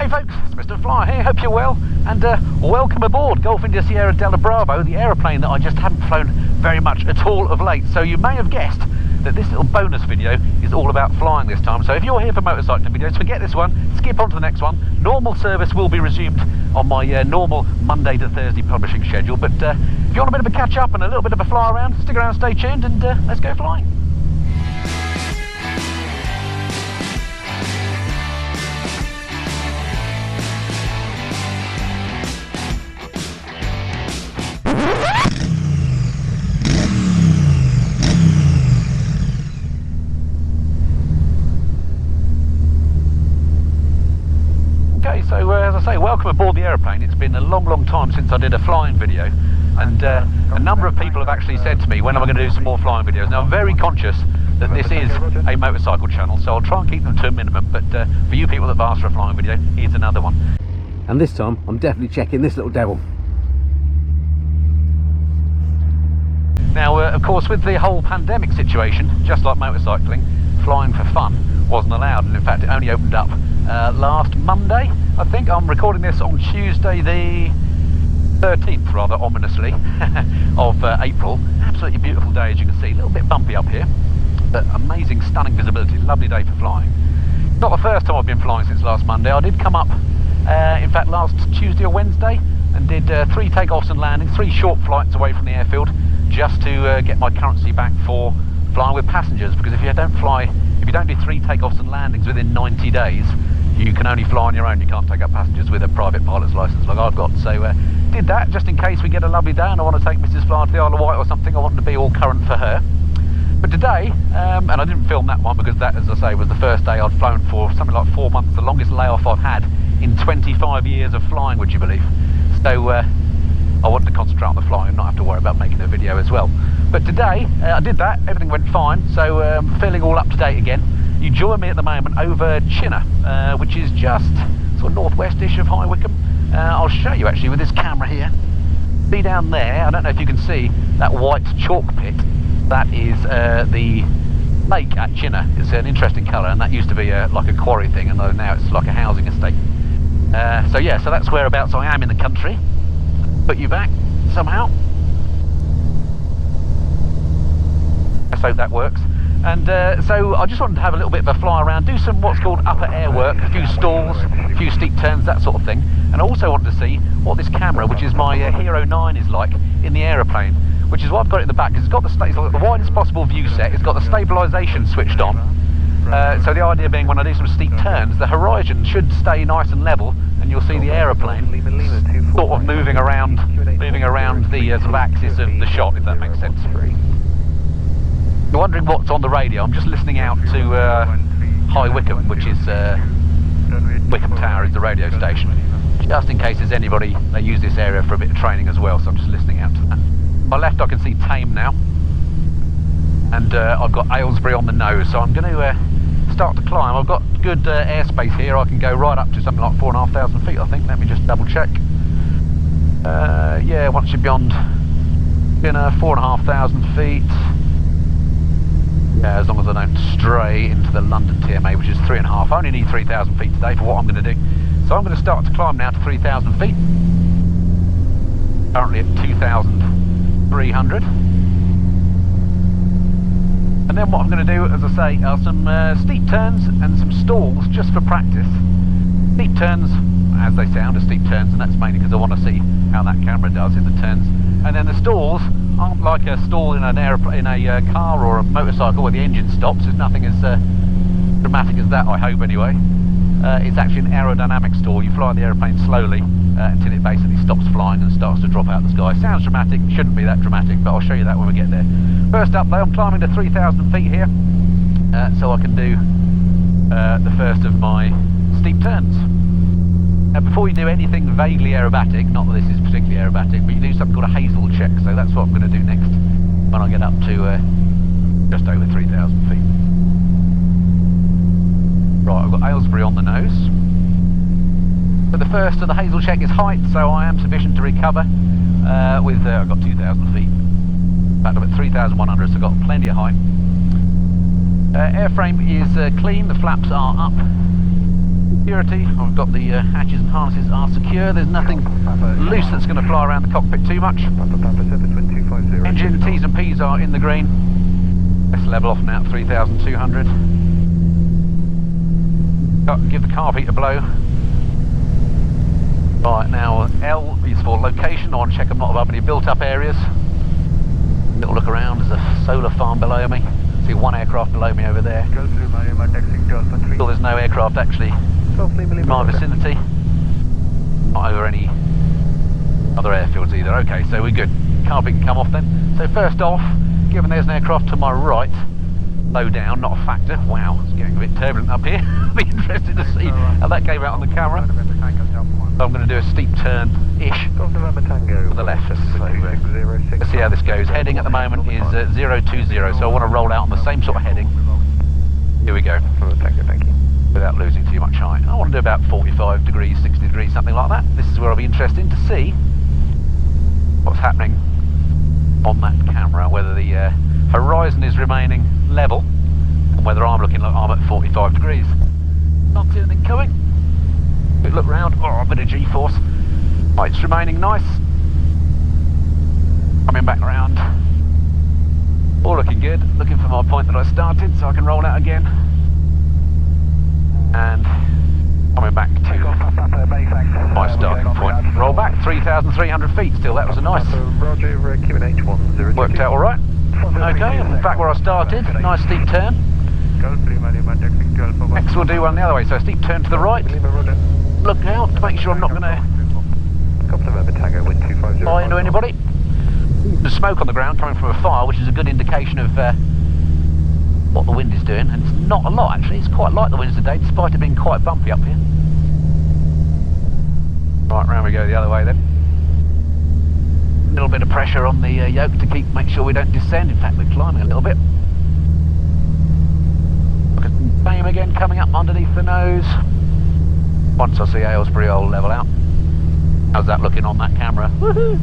Hey folks, it's TheMissendenFlyer here, hope you're well, and welcome aboard Golf India Sierra Delta Bravo, the aeroplane that I just haven't flown very much at all of late. So you may have guessed that this little bonus video is all about flying this time. So if you're here for motorcycling videos, forget this one, skip on to the next one. Normal service will be resumed on my normal Monday to Thursday publishing schedule, but if you want a bit of a catch up and a little bit of a fly around, stick around, stay tuned, and let's go flying. So as I say, welcome aboard the aeroplane. It's been a long time since I did a flying video, and a number of people have actually said to me, when am I going to do some more flying videos? Now I'm very conscious that this is a motorcycle channel, so I'll try and keep them to a minimum, but for you people that have asked for a flying video, here's another one. And this time I'm definitely checking this little devil. Now of course, with the whole pandemic situation, just like motorcycling, flying for fun wasn't allowed, and in fact it only opened up last Monday. I think I'm recording this on Tuesday the 13th, rather ominously, of April. Absolutely beautiful day, as you can see. A little bit bumpy up here, but amazing, stunning visibility. Lovely day for flying. Not the first time I've been flying since last Monday. I did come up, in fact, last Tuesday or Wednesday, and did 3 takeoffs and landings, 3 short flights away from the airfield, just to get my currency back for flying with passengers. Because if you don't do 3 takeoffs and landings within 90 days, you can only fly on your own. You can't take up passengers with a private pilot's license like I've got. So did that just in case we get a lovely day and I want to take Mrs. Flyer to the Isle of Wight or something. I wanted to be all current for her. But today, and I didn't film that one because that, as I say, was the first day I'd flown for something like 4 months, the longest layoff I've had in 25 years of flying, would you believe? So I wanted to concentrate on the flying and not have to worry about making a video as well. But today, I did that, everything went fine, so feeling all up to date again. You join me at the moment over Chinnor, which is just sort of northwest-ish of High Wycombe. I'll show you actually with this camera here. Be down there, I don't know if you can see that white chalk pit. That is the lake at Chinnor. It's an interesting colour, and that used to be like a quarry thing, and now it's like a housing estate. So yeah, so that's whereabouts I am in the country. Put you back somehow. Let's hope that works. And so I just wanted to have a little bit of a fly around, do some what's called upper air work, a few stalls, a few steep turns, that sort of thing. And I also wanted to see what this camera, which is my Hero 9, is like in the aeroplane, which is why I've got it at the back, because it's got the widest possible view set, it's got the stabilisation switched on. So the idea being, when I do some steep turns, the horizon should stay nice and level, and you'll see the aeroplane sort of moving around the sort of axis of the shot, if that makes sense. You're wondering what's on the radio. I'm just listening out to High Wycombe, which is Wycombe Tower is the radio station. Just in case there's anybody, they use this area for a bit of training as well, so I'm just listening out to that. On my left I can see Tame now, and I've got Aylesbury on the nose, so I'm going to start to climb. I've got good airspace here. I can go right up to something like 4,500 feet, I think. Let me just double check. Yeah, once you're beyond 4,500 feet. Yeah, as long as I don't stray into the London TMA, which is 3.5. I only need 3,000 feet today for what I'm going to do. So I'm going to start to climb now to 3,000 feet. Currently at 2,300. And then what I'm going to do, as I say, are some steep turns and some stalls just for practice. Steep turns, as they sound, are steep turns, and that's mainly because I want to see how that camera does in the turns. And then the stalls aren't like a stall in a car or a motorcycle where the engine stops. There's nothing as dramatic as that, I hope anyway. It's actually an aerodynamic stall. You fly the aeroplane slowly until it basically stops flying and starts to drop out of the sky. Sounds dramatic, shouldn't be that dramatic, but I'll show you that when we get there. First up though, I'm climbing to 3,000 feet here, so I can do the first of my steep turns. Before you do anything vaguely aerobatic, not that this is particularly aerobatic, but you do something called a Hazel check, so that's what I'm going to do next when I get up to just over 3,000 feet. Right, I've got Aylesbury on the nose. But the first of the Hazel check is height, so I am sufficient to recover with, I've got 2,000 feet. In fact, I'm at 3,100, so I've got plenty of height. Airframe is clean, the flaps are up. Security, I've got the hatches and harnesses are secure. There's nothing loose that's going to fly around the cockpit too much. Engine T's and P's are in the green. Let's level off now at 3,200. Give the carb heat a blow. Right, now L is for location. I want to check I'm not above any built up areas. Little look around, there's a solar farm below me. See one aircraft below me over there. Well, there's no aircraft actually in my vicinity. Not over any other airfields either. Okay, so we're good. Carb heat can come off then. So first off, given there's an aircraft to my right, low down, not a factor. Wow, it's getting a bit turbulent up here. I'll be interested to see how that came out on the camera. So I'm going to do a steep turn-ish to the left. So, let's see how this goes. Heading at the moment is 020, so I want to roll out on the same sort of heading. Here we go. Thank you. Without losing too much height. I want to do about 45 degrees, 60 degrees, something like that. This is where I'll be interested to see what's happening on that camera, whether the horizon is remaining level and whether I'm looking like I'm at 45 degrees. Not seeing anything coming. Quick look round. Oh, a bit of G-force. Light's remaining nice. Coming back round. All looking good. Looking for my point that I started so I can roll out again. And coming back to my starting point. Roll back 3,300 feet still. That was a nice. Worked out alright. Okay, I'm back where I started. Nice steep turn. Next we'll do one the other way. So steep turn to the right. Look out to make sure I'm not going to fly into anybody. There's smoke on the ground coming from a fire, which is a good indication of what the wind is doing, and it's not a lot actually. It's quite light the winds today, despite it being quite bumpy up here. Right, round we go the other way then. A little bit of pressure on the yoke to make sure we don't descend. In fact, we're climbing a little bit. Look at the flame again coming up underneath the nose. Once I see Aylesbury, I'll level out. How's that looking on that camera? Woohoo!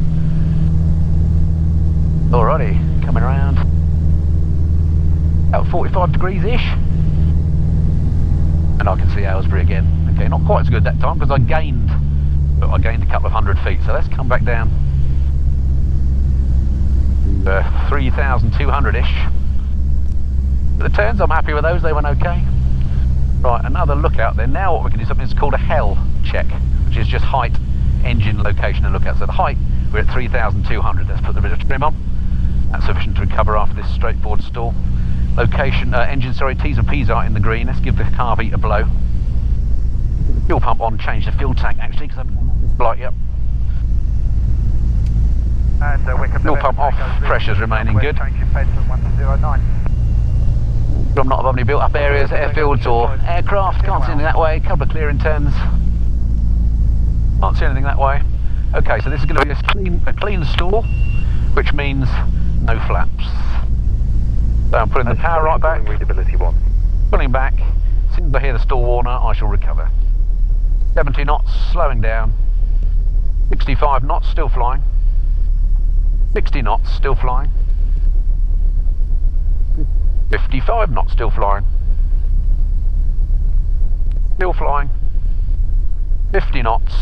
Alrighty, coming around. About 45 degrees-ish. And I can see Aylesbury again. Okay, not quite as good that time because I gained a couple of 100 feet. So let's come back down. 3,200-ish. The turns, I'm happy with those, they went okay. Right, another lookout then. Now what we can do something that's called a HEL check, which is just height, engine, location and lookout. So the height, we're at 3,200. Let's put a bit of trim on. That's sufficient to recover after this straightforward stall. Location, engine, sorry, T's and P's are in the green. Let's give the carb heat a blow. Fuel pump on, change the fuel tank actually, because I'm light up. Fuel pump off, pressure's remaining good. I'm not above any built up areas, airfields or aircraft, can't see anything that way. A couple of clearing turns. Can't see anything that way. Okay, so this is going to be a clean stall, which means no flaps. So I'm putting the power right back, pulling back. As soon as I hear the stall warner, I shall recover. 70 knots, slowing down. 65 knots, still flying. 60 knots, still flying. 55 knots, still flying. Still flying. 50 knots.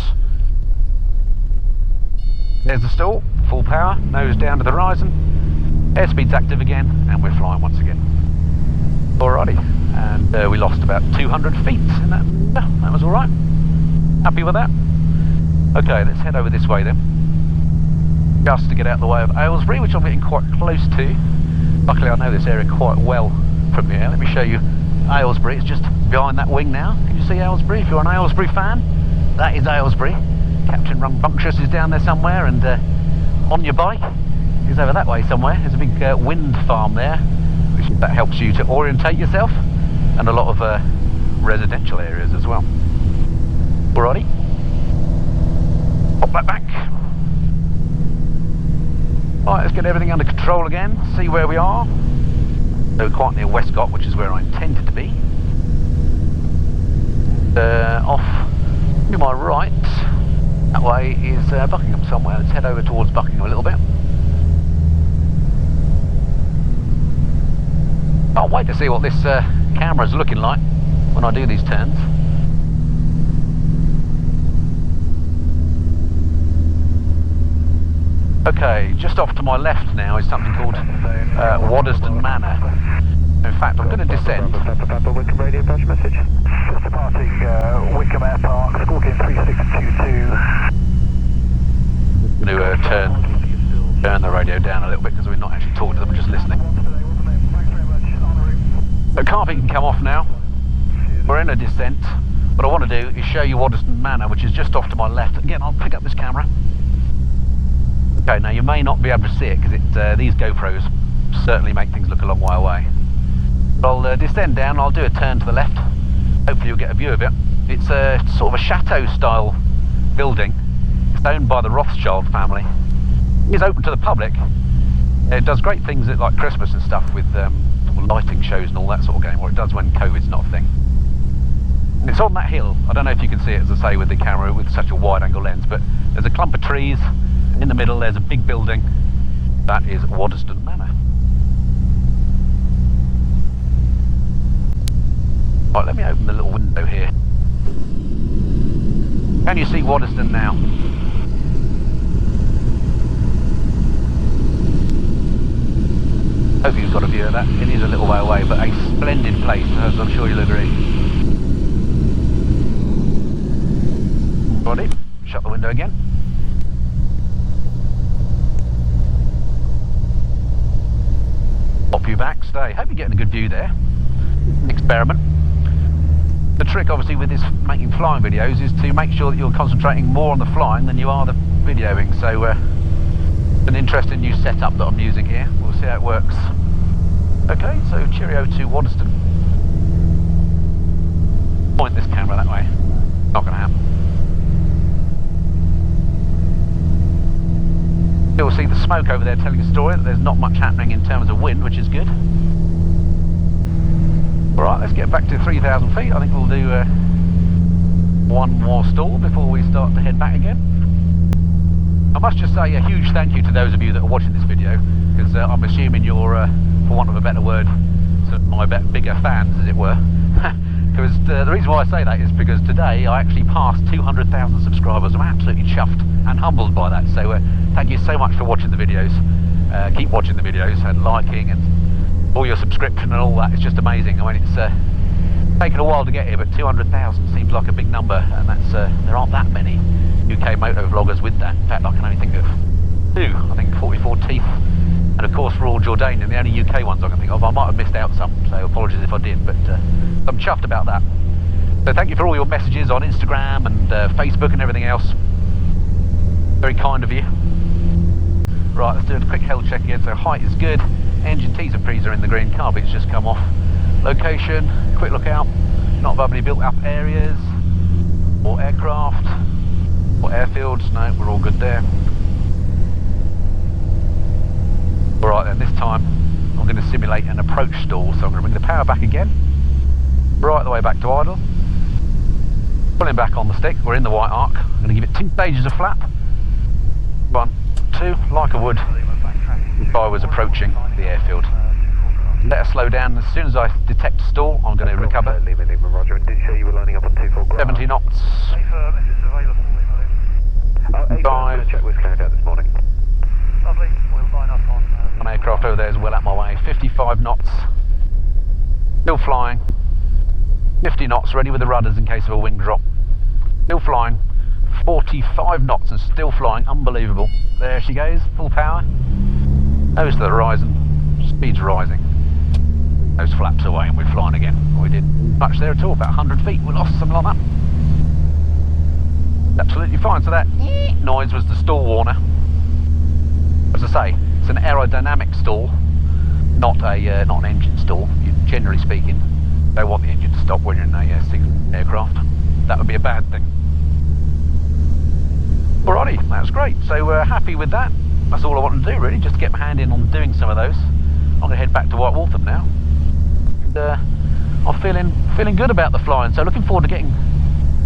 There's the stall, full power, nose down to the horizon. Airspeed's active again, and we're flying once again. Alrighty, and we lost about 200 feet, and that was alright. Happy with that. Okay, let's head over this way then. Just to get out of the way of Aylesbury, which I'm getting quite close to. Luckily I know this area quite well from here. Let me show you Aylesbury. It's just behind that wing now. Can you see Aylesbury? If you're an Aylesbury fan, that is Aylesbury. Captain Rambunctious is down there somewhere, and on your bike is over that way somewhere. There's a big wind farm there, which that helps you to orientate yourself, and a lot of residential areas as well. Alrighty, pop that back. Right, let's get everything under control again, see where we are. So we're quite near Westcott, which is where I intended to be. Off to my right, that way is Buckingham somewhere. Let's head over towards Buckingham a little bit. Can't wait to see what this camera's looking like when I do these turns. Okay, just off to my left now is something called Waddesdon Manor. In fact, I'm going to descend. Wickham radio flash message. Just departing Wickham Air Park, Scorpion 3622. I'm going to turn the radio down a little bit because we're not actually talking to them, we're just listening. The carpet can come off now. We're in a descent. What I want to do is show you Waddesdon Manor, which is just off to my left. Again, I'll pick up this camera. Okay, now you may not be able to see it because these GoPros certainly make things look a long way away. But I'll descend down, I'll do a turn to the left. Hopefully you'll get a view of it. It's a sort of a chateau style building. It's owned by the Rothschild family. It's open to the public. It does great things at like Christmas and stuff with lighting shows and all that sort of game, or it does when COVID's not a thing. And it's on that hill. I don't know if you can see it, as I say, with the camera with such a wide angle lens, but there's a clump of trees. In the middle there's a big building. That is Waddesdon Manor. Right, let me open the little window here. Can you see Waddesdon now? Hope you've got a view of that. It is a little way away, but a splendid place, as I'm sure you'll agree. Ready? Shut the window again. Pop you back, stay. Hope you're getting a good view there. Experiment. The trick obviously with this making flying videos is to make sure that you're concentrating more on the flying than you are the videoing. So an interesting new setup that I'm using here. We'll see how it works. Okay, so cheerio to Waddesdon. Point this camera that way. Not going to happen. You'll see the smoke over there telling a story that there's not much happening in terms of wind, which is good. Alright, let's get back to 3,000 feet. I think we'll do one more stall before we start to head back again. I must just say a huge thank you to those of you that are watching this video, because I'm assuming you're, for want of a better word, sort of my bigger fans, as it were. Because the reason why I say that is because today I actually passed 200,000 subscribers. I'm absolutely chuffed and humbled by that. So thank you so much for watching the videos. Keep watching the videos and liking and all your subscription and all that. It's just amazing. I mean, it's taken a while to get here, but 200,000 seems like a big number, and that's there aren't that many UK moto vloggers with that. In fact, I can only think of two. I think 44 Teeth, and of course Royal Jordanian, the only UK ones I can think of. I might have missed out some, so apologies if I did, but I'm chuffed about that. So thank you for all your messages on Instagram and Facebook and everything else. Very kind of you. Right, let's do a quick health check again. So height is good, engine T's and P's are in the green, carpet's just come off. Location, quick look out, not above any built up areas or aircraft or airfields. No, we're all good there. Alright then, this time I'm going to simulate an approach stall, so I'm going to bring the power back again, right the way back to idle, pulling back on the stick. We're in the white arc. I'm going to give it 2 stages of flap. 1, 2, like I would if I was approaching the airfield. Let her slow down. As soon as I detect a stall, I'm going to recover. 70 knots. 5. Check was cleared out this morning. Lovely. We'll line up on One aircraft over there is well out my way. 55 knots. Still flying. 50 knots, ready with the rudders in case of a wind drop. Still flying. 45 knots and still flying. Unbelievable. There she goes, full power. Nose to the horizon. Speed's rising. Those flaps away and we're flying again. We didn't much there at all, about 100 feet. We lost something like that. Absolutely fine. So that noise was the stall warner. As I say, it's an aerodynamic stall, not an engine stall. You, generally speaking, don't want the engine to stop when you're in a single aircraft. That would be a bad thing. Alrighty, that's great. So happy with that. That's all I want to do really, just to get my hand in on doing some of those. I'm going to head back to White Waltham now. And, I'm feeling good about the flying. So looking forward to getting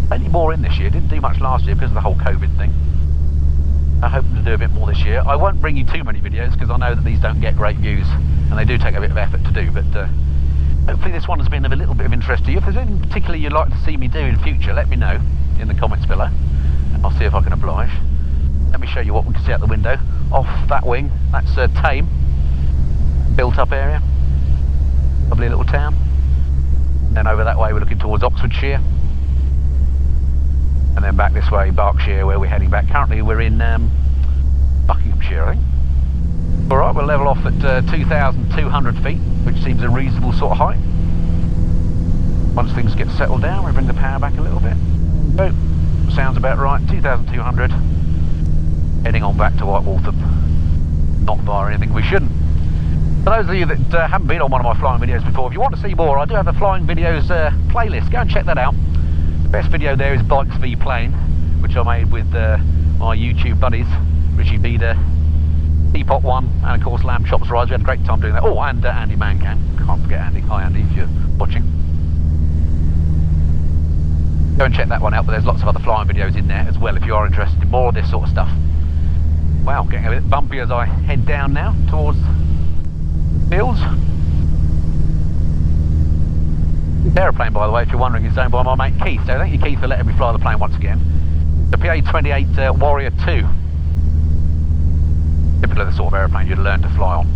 plenty more in this year. Didn't do much last year because of the whole COVID thing. I'm hoping to do a bit more this year. I won't bring you too many videos because I know that these don't get great views and they do take a bit of effort to do, but hopefully this one has been of a little bit of interest to you. If there's anything particularly you'd like to see me do in future, let me know in the comments below and I'll see if I can oblige. let me show you what we can see out the window. Off that wing, that's Tame, built up area, lovely little town. And then over that way we're looking towards Oxfordshire. And then back this way, Berkshire, where we're heading back. Currently we're in Buckinghamshire, I think. Alright, we'll level off at 2,200 feet, which seems a reasonable sort of height. Once things get settled down, we'll bring the power back a little bit. So, sounds about right, 2,200. Heading on back to White Waltham. Not via anything we shouldn't. For those of you that haven't been on one of my flying videos before, if you want to see more, I do have a flying videos playlist. Go and check that out. The best video there is Bikes v Plane, which I made with my YouTube buddies, Richie Beda, Teapot One, and of course Lamb Chops Rides. We had a great time doing that. Oh, and Andy Mancan. Can't forget Andy. Hi Andy, if you're watching. Go and check that one out, but there's lots of other flying videos in there as well if you are interested in more of this sort of stuff. Wow, getting a bit bumpy as I head down now towards the fields. This aeroplane, by the way, if you're wondering, is owned by my mate Keith, so thank you Keith for letting me fly the plane once again. The PA-28 Warrior 2. Typical of the sort of aeroplane you'd learn to fly on.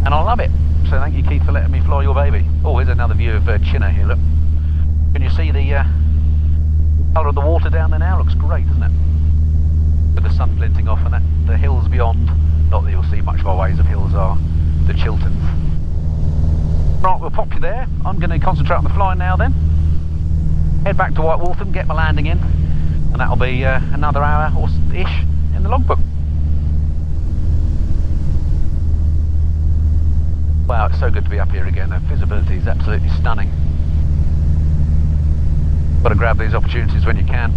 And I love it, so thank you Keith for letting me fly your baby. Oh, here's another view of Chinner here, look. Can you see the colour of the water down there now? Looks great, doesn't it? With the sun glinting off and that, the hills beyond, not that you'll see much by ways of hills, are the Chilterns. Right, we'll pop you there. I'm going to concentrate on the flying now then. Head back to White Waltham, get my landing in, and that'll be another hour or ish in the logbook. Wow, it's so good to be up here again. The visibility is absolutely stunning. Got to grab these opportunities when you can.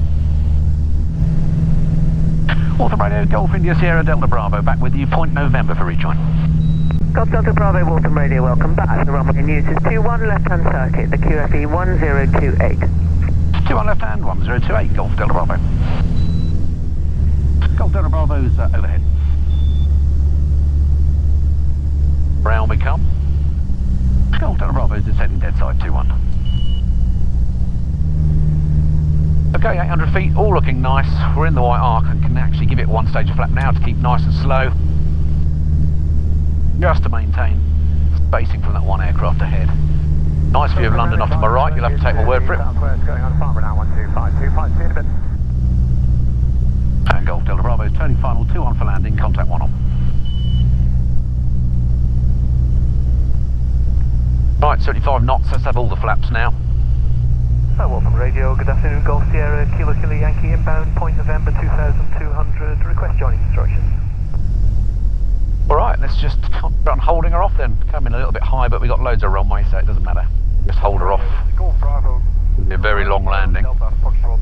Waltham Radio, Golf India Sierra Delta Bravo, back with you, point November for rejoin. Golf Delta Bravo, Waltham Radio, welcome back. The runway news is 21 left-hand circuit, the QFE 1028. 21 left-hand, 1028, Golf Delta Bravo. Golf Delta Bravo's overhead. Round we come. Golf Delta Bravo's descending dead side 21. Okay, 800 feet, all looking nice. We're in the white arc and can actually give it one stage of flap now to keep nice and slow. Just to maintain spacing from that one aircraft ahead. Nice view of London off to my right, you'll have to take my word for it. And Golf Delta Bravo is turning final, 2-1 for landing, contact 1 on. Right, 75 knots, let's have all the flaps now. Waltham Radio, good afternoon, Golf Sierra, Kilo Kilo Yankee, inbound, point November 2200, request joining instructions. Alright, let's just concentrate on holding her off then. Coming a little bit high, but we've got loads of runway, so it doesn't matter. Just hold her off. Golf Bravo. It'll be a very long landing. Delta Foxtrot,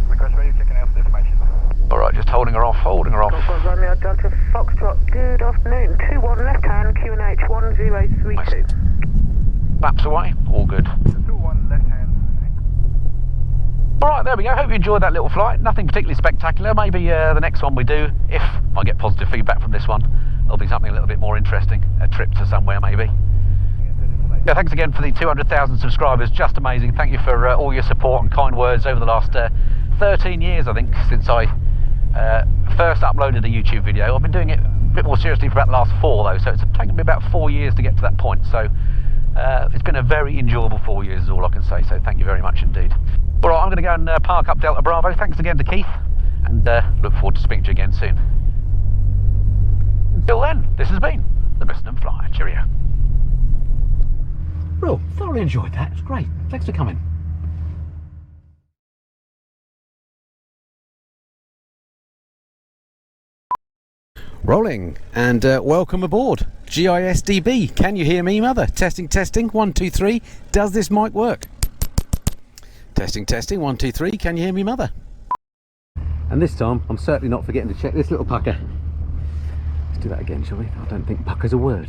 request radio, kicking out the information. Alright, just holding her off, holding her off. Golf Romeo Delta Foxtrot, good afternoon, 21 left-hand, QNH 1032. Nice. Flaps away, all good. 21 left hand. Alright, there we go. Hope you enjoyed that little flight. Nothing particularly spectacular. Maybe the next one we do, if I get positive feedback from this one, it'll be something a little bit more interesting. A trip to somewhere maybe. Yeah, thanks again for the 200,000 subscribers. Just amazing. Thank you for all your support and kind words over the last 13 years, I think, since I first uploaded a YouTube video. I've been doing it a bit more seriously for about the last 4 though, so it's taken me about 4 years to get to that point. So it's been a very enjoyable 4 years is all I can say, so thank you very much indeed. Alright, I'm going to go and park up Delta Bravo. Thanks again to Keith, and look forward to speaking to you again soon. Until then, this has been the TheMissendenFlyer. Cheerio. Well, thoroughly enjoyed that. It's great. Thanks for coming. Rolling, and welcome aboard. GISDB, can you hear me, mother? Testing, testing, 1, 2, 3. Does this mic work? Testing, testing, 1, 2, 3. Can you hear me, mother? And this time, I'm certainly not forgetting to check this little pucker. Let's do that again, shall we? I don't think pucker's a word.